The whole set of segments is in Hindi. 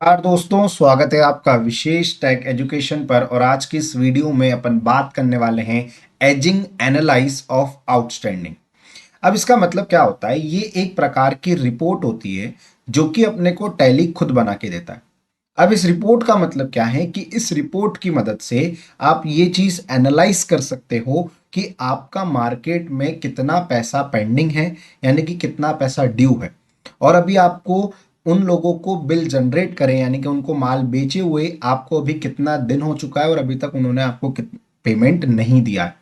नमस्कार दोस्तों, स्वागत है आपका विशेष टेक एजुकेशन पर। और आज की इस वीडियो में अपन बात करने वाले हैं एजिंग एनालाइज ऑफ आउटस्टैंडिंग। अब इसका मतलब क्या होता है? ये एक प्रकार की रिपोर्ट होती है जो कि अपने को टैली खुद बना के देता है। अब इस रिपोर्ट का मतलब क्या है कि इस रिपोर्ट की मदद से आप ये चीज एनालाइज कर सकते हो कि आपका मार्केट में कितना पैसा पेंडिंग है, यानी कि कितना पैसा ड्यू है। और अभी आपको उन लोगों को बिल जनरेट करें, यानी कि उनको माल बेचे हुए आपको अभी कितना दिन हो चुका है और अभी तक उन्होंने आपको पेमेंट नहीं दिया है।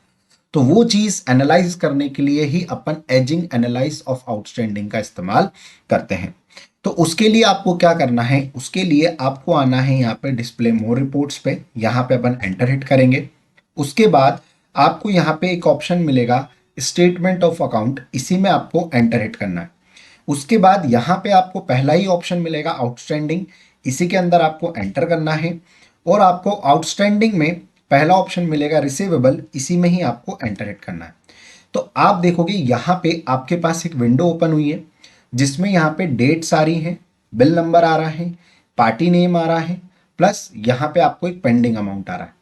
तो वो चीज एनालाइज करने के लिए ही अपन एजिंग एनालाइज ऑफ आउटस्टैंडिंग का इस्तेमाल करते हैं। तो उसके लिए आपको क्या करना है? उसके लिए आपको आना है यहाँ पे डिस्प्ले मोर रिपोर्ट्स पे। यहाँ पे अपन एंटर हिट करेंगे। उसके बाद आपको यहाँ पे एक ऑप्शन मिलेगा स्टेटमेंट ऑफ अकाउंट, इसी में आपको एंटर हिट करना है। उसके बाद यहाँ पे आपको पहला ही ऑप्शन मिलेगा आउटस्टैंडिंग, इसी के अंदर आपको एंटर करना है। और आपको आउटस्टैंडिंग में पहला ऑप्शन मिलेगा रिसीवेबल, इसी में ही आपको एंटर हिट करना है। तो आप देखोगे यहाँ पे आपके पास एक विंडो ओपन हुई है जिसमें यहाँ पे डेट्स आ रही हैं, बिल नंबर आ रहा है, पार्टी नेम आ रहा है, प्लस यहाँ पे आपको एक पेंडिंग अमाउंट आ रहा है।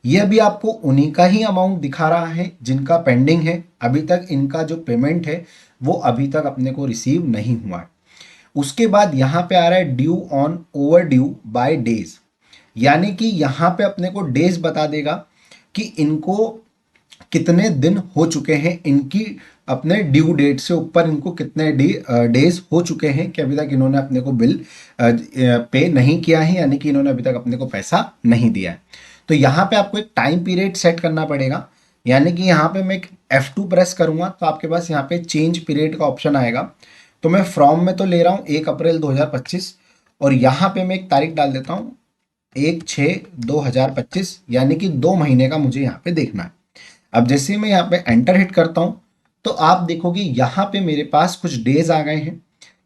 ये अभी आपको उन्हीं का ही अमाउंट दिखा रहा है जिनका पेंडिंग है। अभी तक इनका जो पेमेंट है वो अभी तक अपने को रिसीव नहीं हुआ है। उसके बाद यहाँ पे आ रहा है due on overdue by days, यानी कि यहाँ पे अपने को डेज बता देगा कि इनको कितने दिन हो चुके हैं, इनकी अपने ड्यू डेट से ऊपर इनको कितने डेज हो चुके हैं कि अभी तक इन्होंने अपने को बिल पे नहीं किया है, यानी कि इन्होंने अभी तक अपने को पैसा नहीं दिया है। तो यहाँ पे आपको एक टाइम पीरियड सेट करना पड़ेगा, यानी कि यहाँ पे मैं F2 प्रेस करूंगा तो आपके पास यहाँ पे चेंज पीरियड का ऑप्शन आएगा। तो मैं फ्रॉम में तो ले रहा हूँ 1 अप्रैल 2025, और यहाँ पे मैं एक तारीख डाल देता हूँ 1/6/2025, यानी कि 2 महीने का मुझे यहाँ पे देखना है। अब जैसे मैं यहाँ पे एंटर हिट करता हूँ तो आप देखोगे यहाँ पे मेरे पास कुछ डेज आ गए हैं,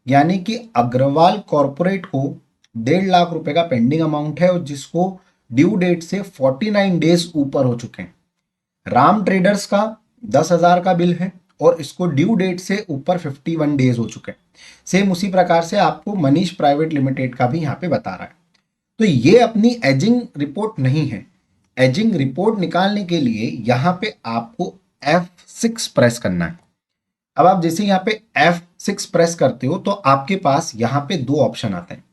यानी कि अग्रवाल कॉरपोरेट को 1.5 लाख रुपए का पेंडिंग अमाउंट है और जिसको ड्यू डेट से 49 डेज ऊपर हो चुके हैं। राम ट्रेडर्स का 10,000 का बिल है और इसको ड्यू डेट से ऊपर 51 डेज हो चुके हैं। सेम उसी प्रकार से आपको मनीष प्राइवेट लिमिटेड का भी यहाँ पे बता रहा है। तो ये अपनी एजिंग रिपोर्ट नहीं है। एजिंग रिपोर्ट निकालने के लिए यहाँ पे आपको F6 प्रेस करना है। अब आप जैसे यहाँ पे F6 प्रेस करते हो तो आपके पास यहाँ पे दो ऑप्शन आते हैं।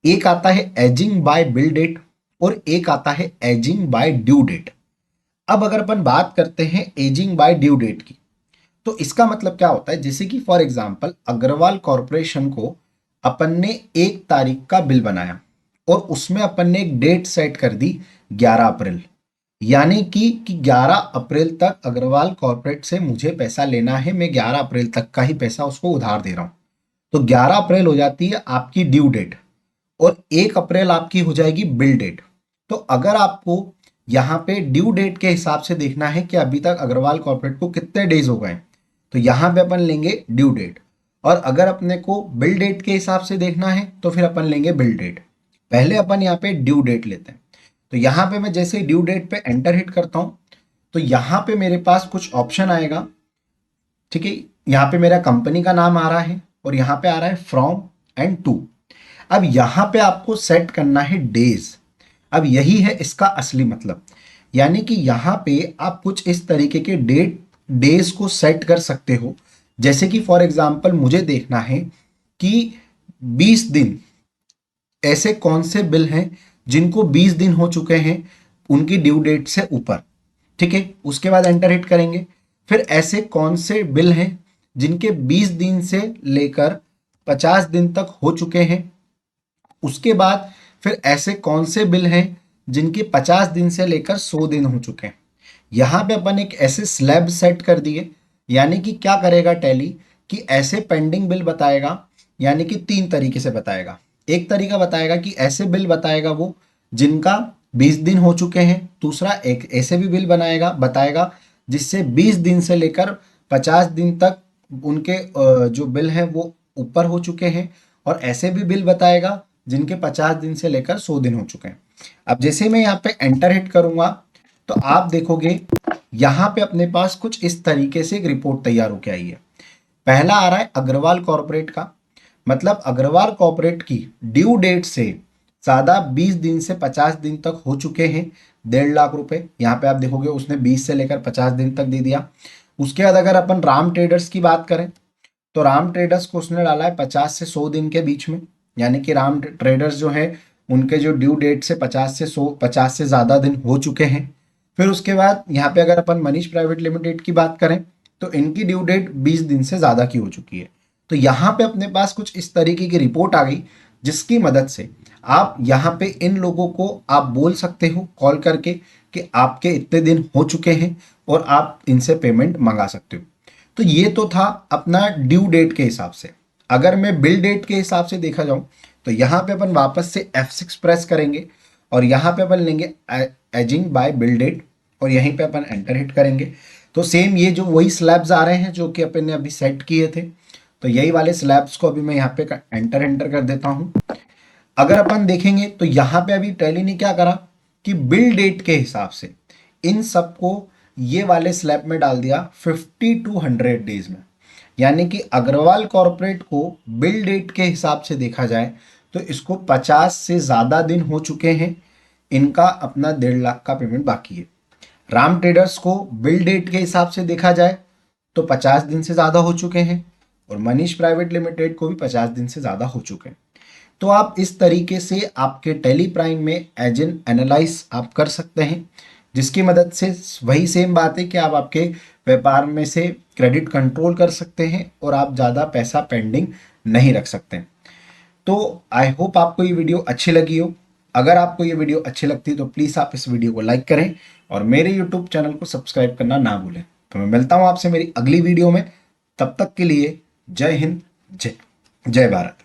एक आता है एजिंग बाय बिल डेट और एक आता है एजिंग बाय ड्यू डेट। अब अगर अपन बात करते हैं एजिंग बाय ड्यू डेट की, तो इसका मतलब क्या होता है? जैसे कि फॉर एग्जांपल अग्रवाल कॉरपोरेशन को अपन ने 1 तारीख का बिल बनाया और उसमें अपन ने एक डेट सेट कर दी 11 अप्रैल, यानी कि 11 अप्रैल तक अग्रवाल कॉरपोरेट से मुझे पैसा लेना है, मैं 11 अप्रैल तक का ही पैसा उसको उधार दे रहा हूं। तो 11 अप्रैल हो जाती है आपकी ड्यू डेट और 1 अप्रैल आपकी हो जाएगी बिल डेट। तो अगर आपको यहाँ पे ड्यू डेट के हिसाब से देखना है कि अभी तक अग्रवाल कॉर्पोरेट को कितने डेज हो गए, तो यहाँ पे अपन लेंगे ड्यू डेट। और अगर अपने को बिल डेट के हिसाब से देखना है तो फिर अपन लेंगे बिल डेट। पहले अपन यहाँ पे ड्यू डेट लेते हैं। तो यहाँ पे मैं जैसे ड्यू डेट पे एंटर हिट करता हूँ तो यहाँ पे मेरे पास कुछ ऑप्शन आएगा। ठीक है, यहाँ पे मेरा कंपनी का नाम आ रहा है और यहाँ पे आ रहा है फ्रॉम एंड टू। अब यहाँ पे आपको सेट करना है डेज। अब यही है इसका असली मतलब, यानी कि यहाँ पे आप कुछ इस तरीके के डेज को सेट कर सकते हो। जैसे कि फॉर एग्जांपल मुझे देखना है कि 20 दिन ऐसे कौन से बिल हैं जिनको 20 दिन हो चुके हैं उनकी ड्यू डेट से ऊपर। ठीक है, उसके बाद एंटर हिट करेंगे। फिर ऐसे कौन से बिल हैं जिनके 20 दिन से लेकर 50 दिन तक हो चुके हैं। उसके बाद फिर ऐसे कौन से बिल हैं जिनके 50 दिन से लेकर 100 दिन हो चुके हैं। यहाँ पे अपन एक ऐसे स्लैब सेट कर दिए, यानी कि क्या करेगा टैली कि ऐसे पेंडिंग बिल बताएगा, यानी कि 3 तरीके से बताएगा। एक तरीका बताएगा कि ऐसे बिल बताएगा वो जिनका 20 दिन हो चुके हैं। दूसरा एक ऐसे भी बिल बनाएगा बताएगा जिससे 20 दिन से लेकर 50 दिन तक उनके जो बिल हैं वो ऊपर हो चुके हैं। और ऐसे भी बिल बताएगा जिनके 50 दिन से लेकर 100 दिन हो चुके हैं। अब जैसे मैं यहाँ पे एंटर हिट करूंगा तो आप देखोगे यहाँ पे अपने पास कुछ इस तरीके से एक रिपोर्ट तैयार होकर आई है। पहला आ रहा है अग्रवाल कॉर्पोरेट का, मतलब अग्रवाल कॉर्पोरेट की ड्यू डेट से ज़्यादा 20 दिन से 50 दिन तक हो चुके हैं 1.5 लाख रुपए। यहाँ पे आप देखोगे उसने 20 से लेकर 50 दिन तक दे दिया। उसके बाद अगर अपन राम ट्रेडर्स की बात करें तो राम ट्रेडर्स को उसने डाला है 50 से 100 दिन के बीच में, यानी कि राम ट्रेडर्स जो है उनके जो ड्यू डेट से 50 से ज़्यादा दिन हो चुके हैं। फिर उसके बाद यहाँ पे अगर अपन मनीष प्राइवेट लिमिटेड की बात करें तो इनकी ड्यू डेट 20 दिन से ज़्यादा की हो चुकी है। तो यहाँ पे अपने पास कुछ इस तरीके की रिपोर्ट आ गई जिसकी मदद से आप यहाँ पे इन लोगों को आप बोल सकते हो कॉल करके कि आपके इतने दिन हो चुके हैं और आप इनसे पेमेंट मंगा सकते हो। तो ये तो था अपना ड्यू डेट के हिसाब से। अगर मैं बिल डेट के हिसाब से देखा जाऊं तो यहाँ पे अपन वापस से F6 प्रेस करेंगे और यहाँ पे अपन लेंगे एजिंग बाय बिल डेट और यहीं पे अपन एंटर हिट करेंगे। तो सेम ये जो वही स्लैब्स आ रहे हैं जो कि अपन ने अभी सेट किए थे, तो यही वाले स्लैब्स को अभी मैं यहाँ पे एंटर कर देता हूँ। अगर अपन देखेंगे तो यहाँ पे अभी टैली ने क्या करा कि बिल डेट के हिसाब से इन सबको ये वाले स्लैब में डाल दिया 50 to 100 डेज में। यानी कि अग्रवाल कॉरपोरेट को बिल डेट के हिसाब से देखा जाए तो इसको 50 से ज़्यादा दिन हो चुके हैं, इनका अपना 1.5 लाख का पेमेंट बाकी है। राम ट्रेडर्स को बिल डेट के हिसाब से देखा जाए तो 50 दिन से ज़्यादा हो चुके हैं और मनीष प्राइवेट लिमिटेड को भी 50 दिन से ज़्यादा हो चुके हैं। तो आप इस तरीके से आपके टेली प्राइम में एजेंट एनालाइज आप कर सकते हैं, जिसकी मदद से वही सेम बात है कि आप आपके व्यापार में से क्रेडिट कंट्रोल कर सकते हैं और आप ज़्यादा पैसा पेंडिंग नहीं रख सकते। तो आई होप आपको ये वीडियो अच्छी लगी हो। अगर आपको ये वीडियो अच्छी लगती है तो प्लीज़ आप इस वीडियो को लाइक करें और मेरे यूट्यूब चैनल को सब्सक्राइब करना ना भूलें। तो मैं मिलता हूँ आपसे मेरी अगली वीडियो में, तब तक के लिए जय हिंद, जय भारत।